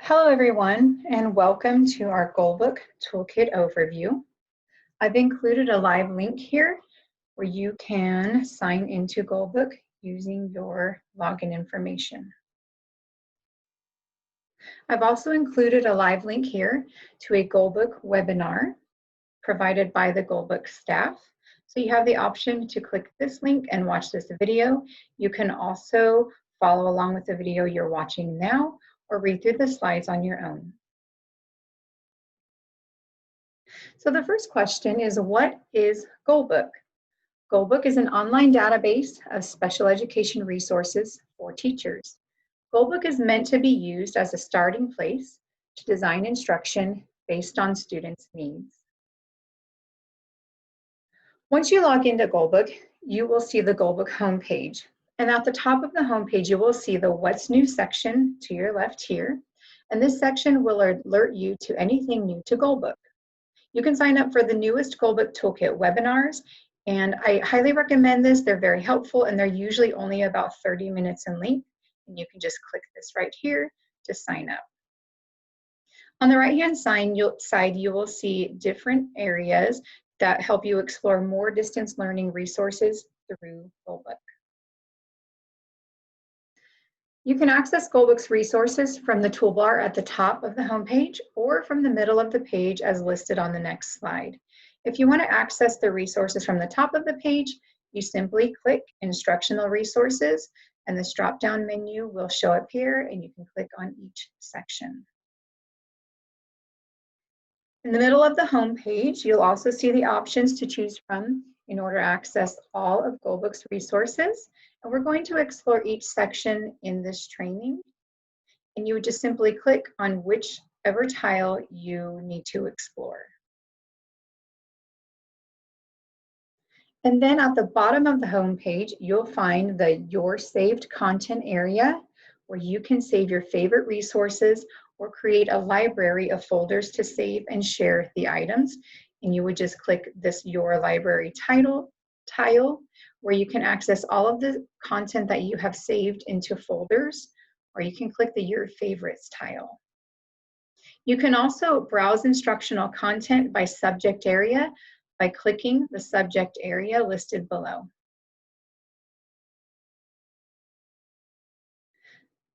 Hello everyone, and welcome to our GoalBook Toolkit overview. I've included a live link here where you can sign into GoalBook using your login information. I've also included a live link here to a GoalBook webinar provided by the GoalBook staff. So you have the option to click this link and watch this video. You can also follow along with the video you're watching now or read through the slides on your own. So the first question is, what is GoalBook? GoalBook is an online database of special education resources for teachers. GoalBook is meant to be used as a starting place to design instruction based on students' needs. Once you log into GoalBook, you will see the GoalBook homepage. And at the top of the homepage, you will see the What's New section to your left here. And this section will alert you to anything new to GoalBook. You can sign up for the newest GoalBook Toolkit webinars, and I highly recommend this. They're very helpful, and they're usually only about 30 minutes in length, and you can just click this right here to sign up. On the right-hand side, you will see different areas that help you explore more distance learning resources through GoalBook. You can access GoalBook's resources from the toolbar at the top of the homepage or from the middle of the page as listed on the next slide. If you want to access the resources from the top of the page, you simply click Instructional Resources, and this drop-down menu will show up here, and you can click on each section. In the middle of the homepage, you'll also see the options to choose from in order to access all of GoalBook's resources. And we're going to explore each section in this training. And you would just simply click on whichever tile you need to explore. And then at the bottom of the homepage, you'll find the Your Saved Content area where you can save your favorite resources or create a library of folders to save and share the items. And you would just click this Your Library tile where you can access all of the content that you have saved into folders, or you can click the Your Favorites tile. You can also browse instructional content by subject area by clicking the subject area listed below.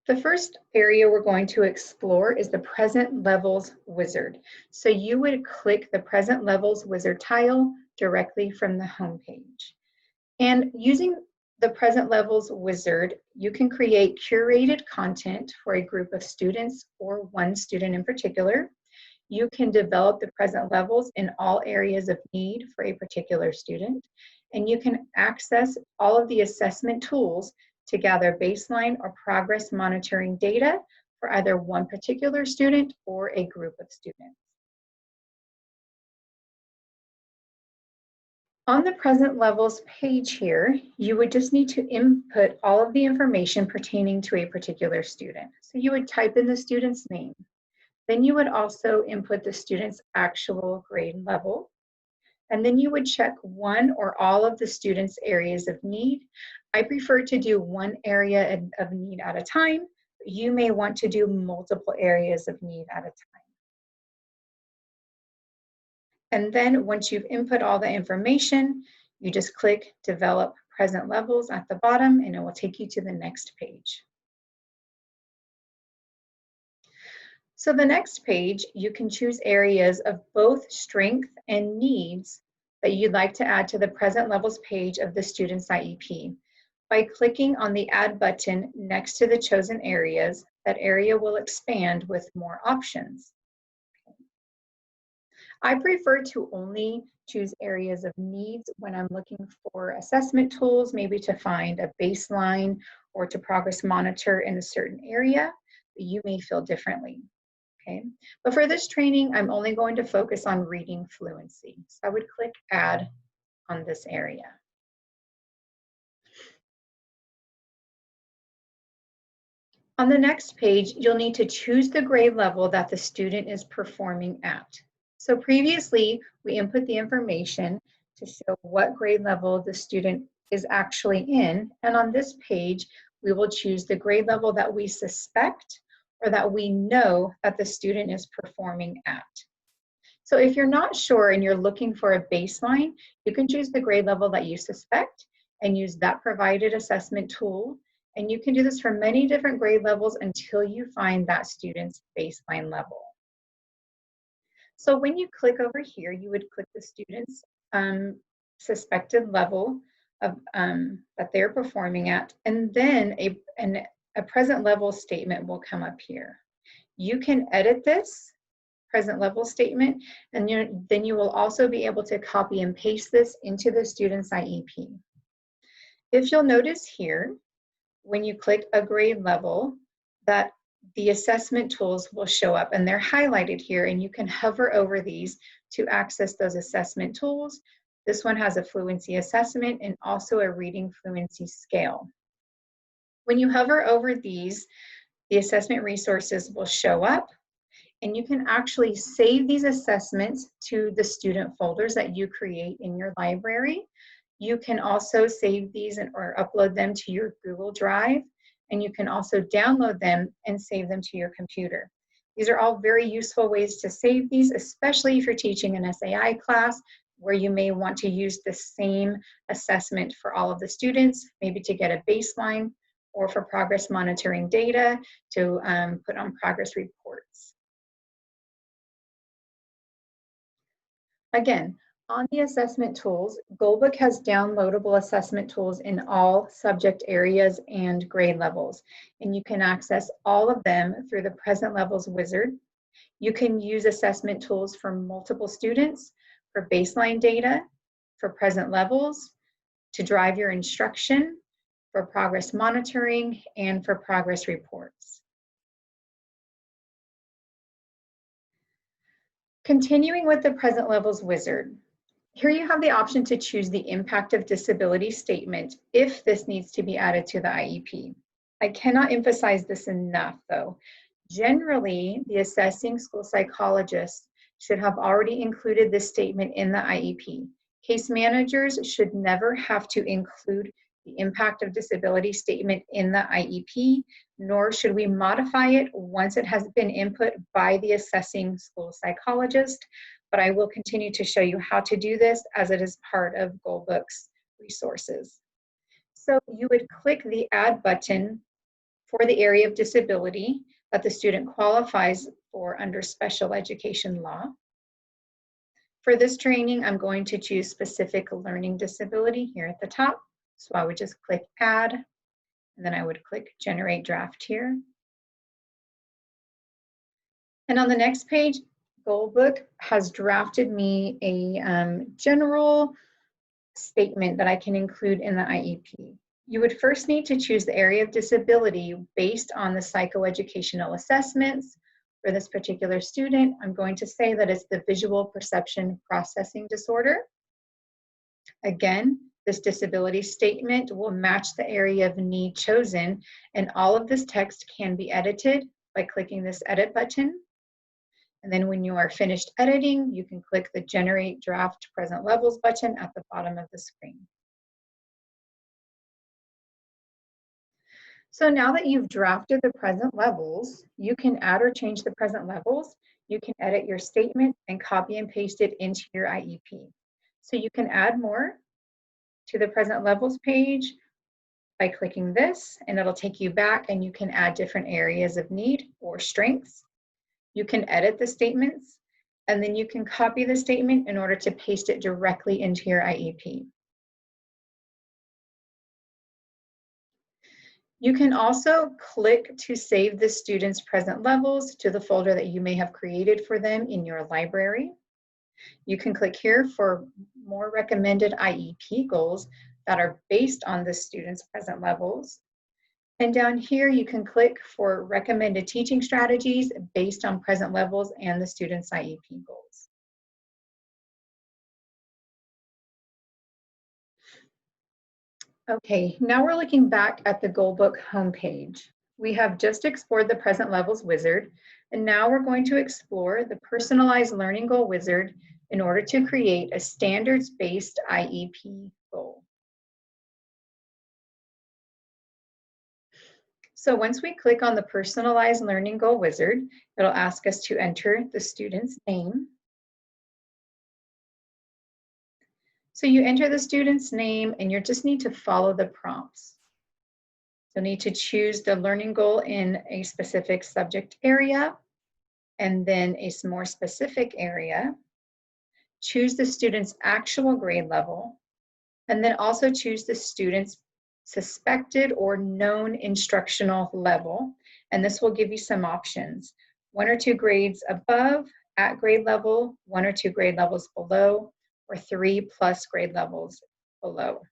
The first area we're going to explore is the Present Levels Wizard. So you would click the Present Levels Wizard tile directly from the homepage. And using the Present Levels Wizard, you can create curated content for a group of students or one student in particular. You can develop the present levels in all areas of need for a particular student. And you can access all of the assessment tools to gather baseline or progress monitoring data for either one particular student or a group of students. On the present levels page here, you would just need to input all of the information pertaining to a particular student. So you would type in the student's name. Then you would also input the student's actual grade level. And then you would check one or all of the student's areas of need. I prefer to do one area of need at a time, but you may want to do multiple areas of need at a time. And then once you've input all the information, you just click Develop Present Levels at the bottom, and it will take you to the next page. So the next page, you can choose areas of both strength and needs that you'd like to add to the Present Levels page of the student's IEP. By clicking on the Add button next to the chosen areas, that area will expand with more options. I prefer to only choose areas of needs when I'm looking for assessment tools, maybe to find a baseline or to progress monitor in a certain area. You may feel differently. Okay, but for this training, I'm only going to focus on reading fluency. So I would click Add on this area. On the next page, you'll need to choose the grade level that the student is performing at. So previously, we input the information to show what grade level the student is actually in. And on this page, we will choose the grade level that we suspect or that we know that the student is performing at. So if you're not sure and you're looking for a baseline, you can choose the grade level that you suspect and use that provided assessment tool. And you can do this for many different grade levels until you find that student's baseline level. So when you click over here, you would click the student's suspected level of that they're performing at, and then a present level statement will come up here. You can edit this present level statement, and then you will also be able to copy and paste this into the student's IEP. If you'll notice here, when you click a grade level, that the assessment tools will show up, and they're highlighted here, and you can hover over these to access those assessment tools. This one has a fluency assessment and also a reading fluency scale. When you hover over these, the assessment resources will show up, and you can actually save these assessments to the student folders that you create in your library. You can also save these or upload them to your Google Drive, and you can also download them and save them to your computer. These are all very useful ways to save these, especially if you're teaching an SAI class where you may want to use the same assessment for all of the students, maybe to get a baseline, or for progress monitoring data to put on progress reports. Again, on the assessment tools, GoalBook has downloadable assessment tools in all subject areas and grade levels, and you can access all of them through the Present Levels wizard. You can use assessment tools for multiple students, for baseline data, for present levels, to drive your instruction, for progress monitoring, and for progress reports. Continuing with the Present Levels wizard, here you have the option to choose the impact of disability statement if this needs to be added to the IEP. I cannot emphasize this enough though. Generally, the assessing school psychologist should have already included this statement in the IEP. Case managers should never have to include the impact of disability statement in the IEP, nor should we modify it once it has been input by the assessing school psychologist. But I will continue to show you how to do this as it is part of GoalBook's resources. So you would click the Add button for the area of disability that the student qualifies for under special education law. For this training, I'm going to choose specific learning disability here at the top. So I would just click Add, and then I would click Generate Draft here. And on the next page, GoalBook has drafted me a general statement that I can include in the IEP. You would first need to choose the area of disability based on the psychoeducational assessments. For this particular student, I'm going to say that it's the visual perception processing disorder. Again, this disability statement will match the area of need chosen, and all of this text can be edited by clicking this Edit button. And then when you are finished editing, you can click the Generate Draft Present Levels button at the bottom of the screen. So now that you've drafted the present levels, you can add or change the present levels. You can edit your statement and copy and paste it into your IEP. So you can add more to the present levels page by clicking this, and it'll take you back and you can add different areas of need or strengths. You can edit the statements, and then you can copy the statement in order to paste it directly into your IEP. You can also click to save the student's present levels to the folder that you may have created for them in your library. You can click here for more recommended IEP goals that are based on the student's present levels. And down here, you can click for recommended teaching strategies based on present levels and the student's IEP goals. Okay, now we're looking back at the GoalBook homepage. We have just explored the present levels wizard, and now we're going to explore the personalized learning goal wizard in order to create a standards-based IEP goal. So once we click on the personalized learning goal wizard, it'll ask us to enter the student's name. So you enter the student's name and you just need to follow the prompts. You'll need to choose the learning goal in a specific subject area and then a more specific area. Choose the student's actual grade level, and then also choose the student's suspected or known instructional level. And this will give you some options: 1 or 2 grades above at grade level, 1 or 2 grade levels below, or 3+ grade levels below.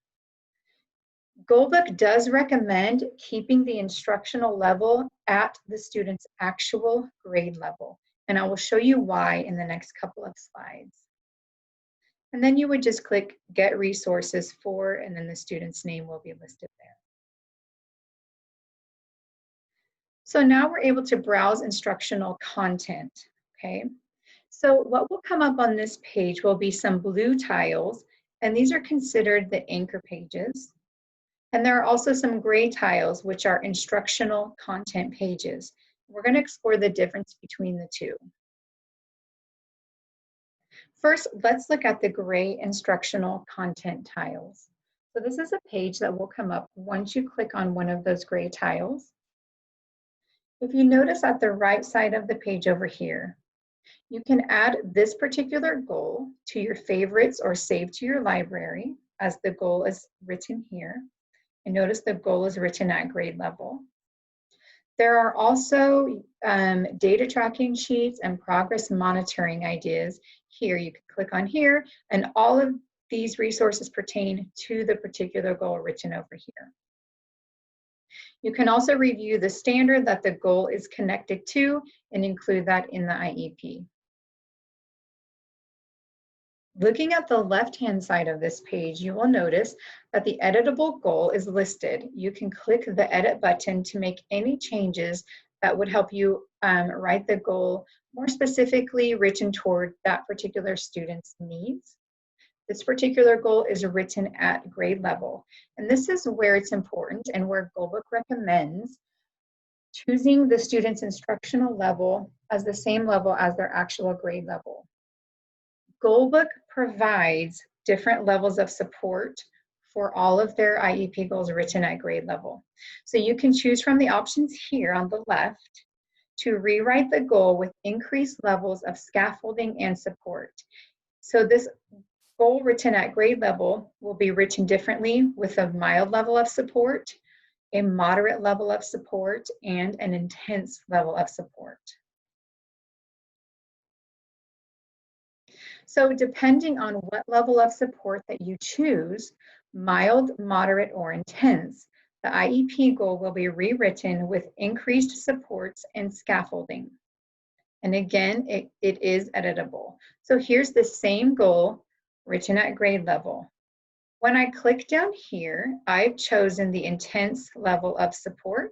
GoalBook does recommend keeping the instructional level at the student's actual grade level, and I will show you why in the next couple of slides. And then you would just click Get Resources For, and then the student's name will be listed there. So now we're able to browse instructional content, okay? So what will come up on this page will be some blue tiles, and these are considered the anchor pages. And there are also some gray tiles, which are instructional content pages. We're going to explore the difference between the two. First, let's look at the gray instructional content tiles. So this is a page that will come up once you click on one of those gray tiles. If you notice at the right side of the page over here, you can add this particular goal to your favorites or save to your library as the goal is written here. And notice the goal is written at grade level. There are also data tracking sheets and progress monitoring ideas here. You can click on here, and all of these resources pertain to the particular goal written over here. You can also review the standard that the goal is connected to and include that in the IEP. Looking at the left-hand side of this page, you will notice that the editable goal is listed. You can click the edit button to make any changes that would help you write the goal more specifically written toward that particular student's needs. This particular goal is written at grade level, and this is where it's important and where GoalBook recommends choosing the student's instructional level as the same level as their actual grade level. GoalBook provides different levels of support for all of their IEP goals written at grade level. So you can choose from the options here on the left to rewrite the goal with increased levels of scaffolding and support. So this goal written at grade level will be written differently with a mild level of support, a moderate level of support, and an intense level of support. So depending on what level of support that you choose, mild, moderate, or intense, the IEP goal will be rewritten with increased supports and scaffolding. And again, it is editable. So here's the same goal written at grade level. When I click down here, I've chosen the intense level of support.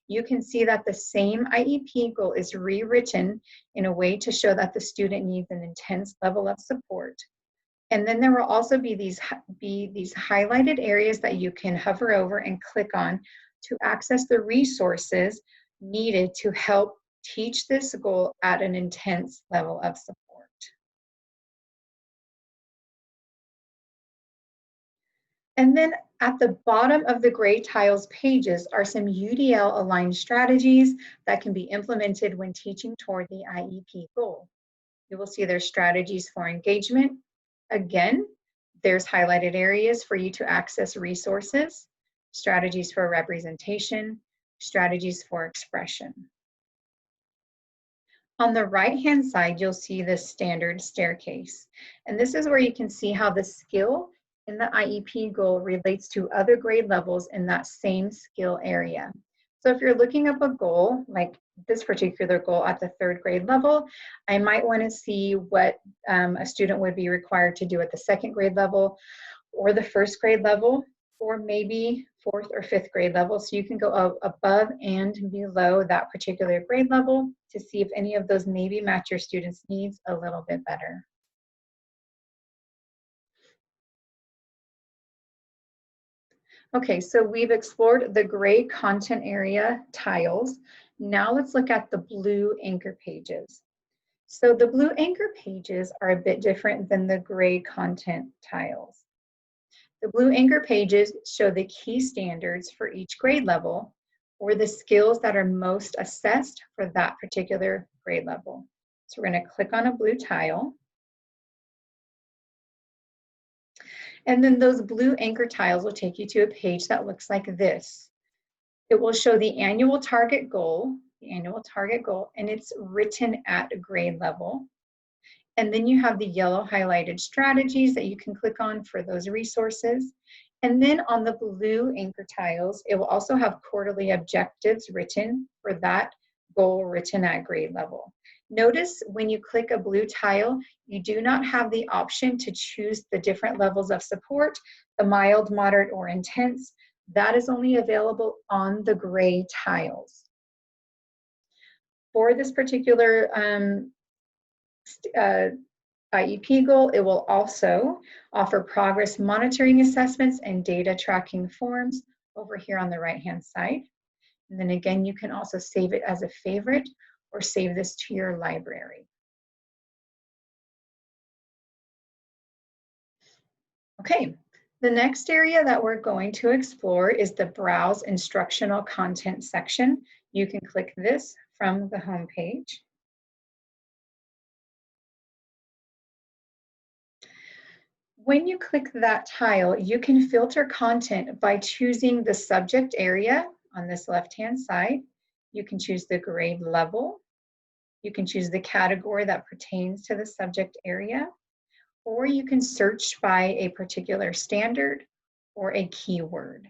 You can see that the same IEP goal is rewritten in a way to show that the student needs an intense level of support. And then there will also be these highlighted areas that you can hover over and click on to access the resources needed to help teach this goal at an intense level of support. And then at the bottom of the gray tiles pages are some UDL aligned strategies that can be implemented when teaching toward the IEP goal. You will see there's strategies for engagement. Again, there's highlighted areas for you to access resources, strategies for representation, strategies for expression. On the right-hand side, you'll see the standard staircase. And this is where you can see how the skill in the IEP goal relates to other grade levels in that same skill area. So if you're looking up a goal, like this particular goal at the 3rd grade level, I might want to see what a student would be required to do at the 2nd grade level or the 1st grade level, or maybe 4th or 5th grade level. So you can go above and below that particular grade level to see if any of those maybe match your students' needs a little bit better. Okay, so we've explored the gray content area tiles. Now let's look at the blue anchor pages. So the blue anchor pages are a bit different than the gray content tiles. The blue anchor pages show the key standards for each grade level or the skills that are most assessed for that particular grade level. So we're going to click on a blue tile. And then those blue anchor tiles will take you to a page that looks like this. It will show the annual target goal, and it's written at grade level. And then you have the yellow highlighted strategies that you can click on for those resources. And then on the blue anchor tiles, it will also have quarterly objectives written for that goal written at grade level. Notice when you click a blue tile, you do not have the option to choose the different levels of support, the mild, moderate, or intense. That is only available on the gray tiles. For this particular IEP goal, it will also offer progress monitoring assessments and data tracking forms over here on the right-hand side. And then again, you can also save it as a favorite or save this to your library. Okay, the next area that we're going to explore is the Browse Instructional Content section. You can click this from the home page. When you click that tile, you can filter content by choosing the subject area on this left-hand side. You can choose the grade level. You can choose the category that pertains to the subject area, or you can search by a particular standard or a keyword.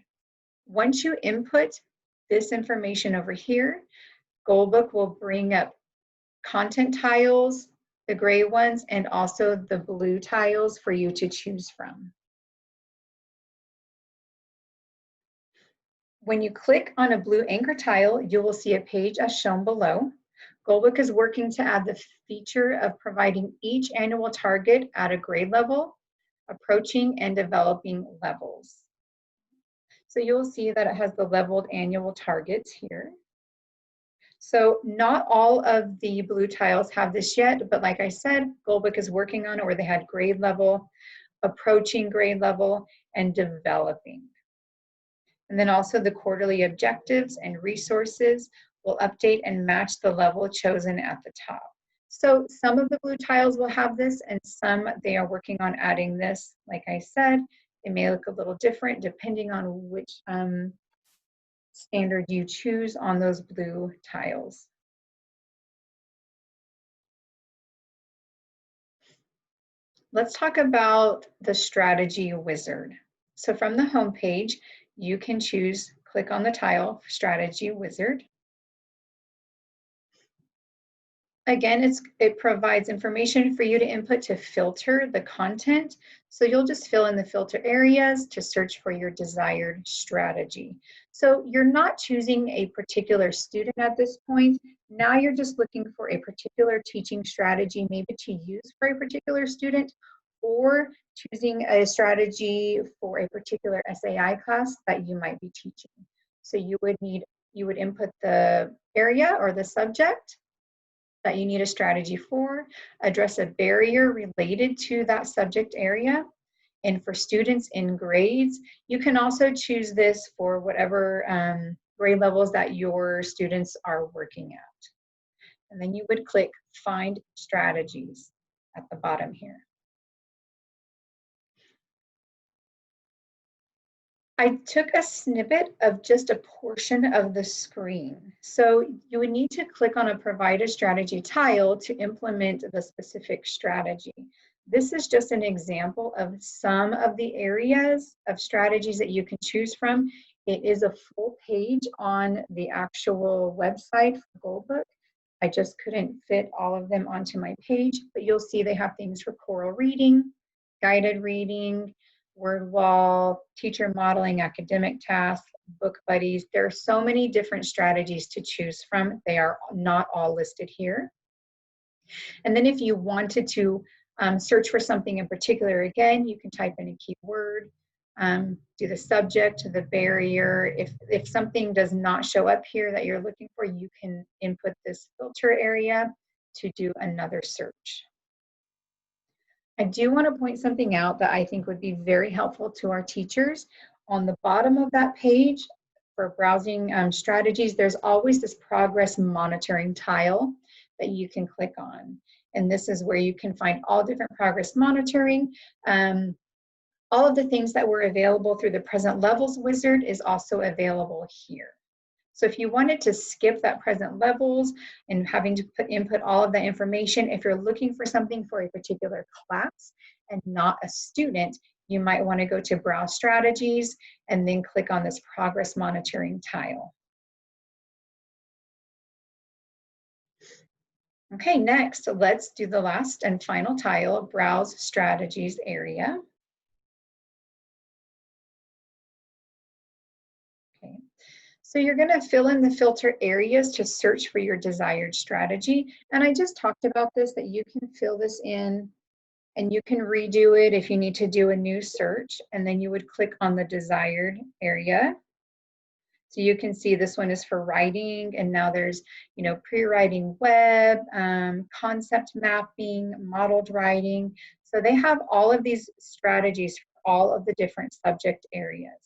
Once you input this information over here, GoalBook will bring up content tiles, the gray ones, and also the blue tiles for you to choose from. When you click on a blue anchor tile, you will see a page as shown below. GoalBook is working to add the feature of providing each annual target at a grade level, approaching and developing levels. So you'll see that it has the leveled annual targets here. So not all of the blue tiles have this yet, but like I said, GoalBook is working on it where they had grade level, approaching grade level, and developing. And then also the quarterly objectives and resources will update and match the level chosen at the top. So some of the blue tiles will have this and some they are working on adding this. Like I said, it may look a little different depending on which standard you choose on those blue tiles. Let's talk about the strategy wizard. So from the home page, you can click on the tile for strategy wizard. Again, it provides information for you to input to filter the content. So you'll just fill in the filter areas to search for your desired strategy. So you're not choosing a particular student at this point. Now you're just looking for a particular teaching strategy, maybe to use for a particular student, or choosing a strategy for a particular SAI class that you might be teaching. So you would input the area or the subject that you need a strategy for, address a barrier related to that subject area. And for students in grades, you can also choose this for whatever grade levels that your students are working at. And then you would click Find Strategies at the bottom here. I took a snippet of just a portion of the screen. So you would need to click on a Provide a Strategy tile to implement the specific strategy. This is just an example of some of the areas of strategies that you can choose from. It is a full page on the actual website for GoalBook. I just couldn't fit all of them onto my page, but you'll see they have things for choral reading, guided reading, word wall, teacher modeling, academic tasks, book buddies. There are so many different strategies to choose from. They are not all listed here. And then if you wanted to search for something in particular, again, you can type in a keyword. do the subject, the barrier. If something does not show up here that you're looking for, you can input this filter area to do another search. I do want to point something out that I think would be very helpful to our teachers. On the bottom of that page for browsing strategies, there's always this progress monitoring tile that you can click on. And this is where you can find all different progress monitoring. All of the things that were available through the present levels wizard is also available here. So if you wanted to skip that present levels and having to input all of that information, if you're looking for something for a particular class and not a student, you might want to go to Browse Strategies and then click on this Progress Monitoring tile. Okay, next, let's do the last and final tile, Browse Strategies area. Okay. So you're going to fill in the filter areas to search for your desired strategy. And I just talked about this, that you can fill this in and you can redo it if you need to do a new search. And then you would click on the desired area. So you can see this one is for writing, and now there's, pre-writing web, concept mapping, modeled writing. So they have all of these strategies for all of the different subject areas.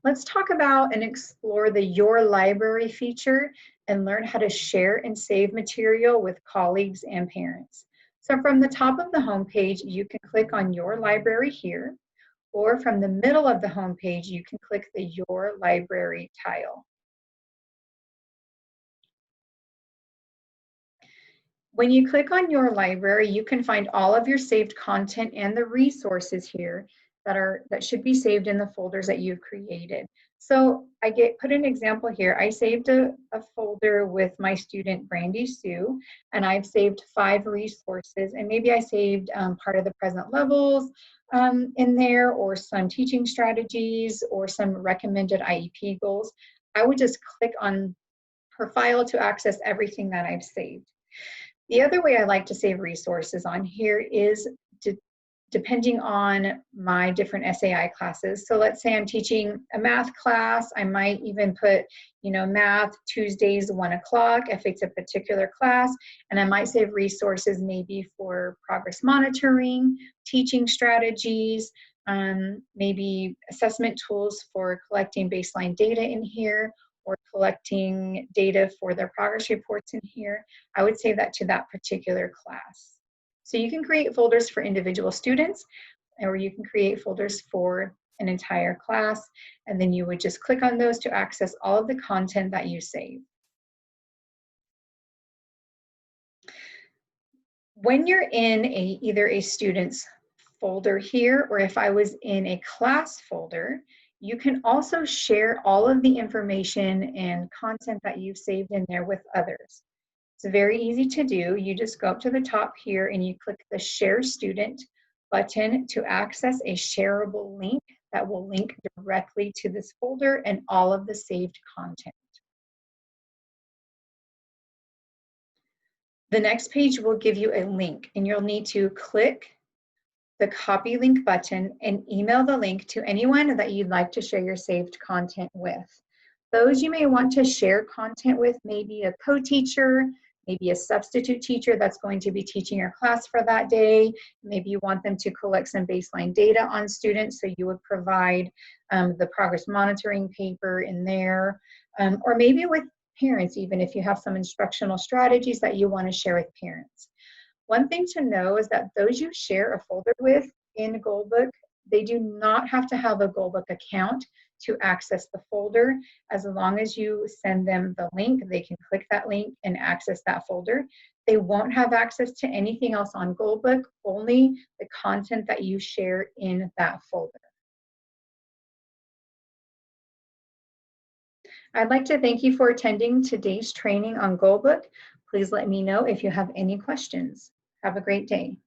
Let's talk about and explore the Your Library feature and learn how to share and save material with colleagues and parents. So from the top of the homepage, you can click on Your Library here, or from the middle of the homepage, you can click the Your Library tile. When you click on Your Library, you can find all of your saved content and the resources here that should be saved in the folders that you've created. So I put an example here. I saved a folder with my student Brandy Sue, and I've saved 5 resources, and maybe I saved part of the present levels in there, or some teaching strategies, or some recommended IEP goals. I would just click on her file to access everything that I've saved. The other way I like to save resources on here is depending on my different SAI classes. So let's say I'm teaching a math class, I might even put, math Tuesdays 1 o'clock if it's a particular class, and I might save resources maybe for progress monitoring, teaching strategies, maybe assessment tools for collecting baseline data in here, or collecting data for their progress reports in here. I would save that to that particular class. So you can create folders for individual students, or you can create folders for an entire class, and then you would just click on those to access all of the content that you save. When you're in either a student's folder here, or if I was in a class folder, you can also share all of the information and content that you've saved in there with others. It's very easy to do. You just go up to the top here and you click the Share Student button to access a shareable link that will link directly to this folder and all of the saved content. The next page will give you a link, and you'll need to click the copy link button and email the link to anyone that you'd like to share your saved content with. Those you may want to share content with, maybe a co-teacher, maybe a substitute teacher that's going to be teaching your class for that day. Maybe you want them to collect some baseline data on students, so you would provide the progress monitoring paper in there, or maybe with parents, even if you have some instructional strategies that you want to share with parents. One thing to know is that those you share a folder with in GoalBook, they do not have to have a GoalBook account to access the folder. As long as you send them the link, they can click that link and access that folder. They won't have access to anything else on GoalBook, only the content that you share in that folder. I'd like to thank you for attending today's training on GoalBook. Please let me know if you have any questions. Have a great day.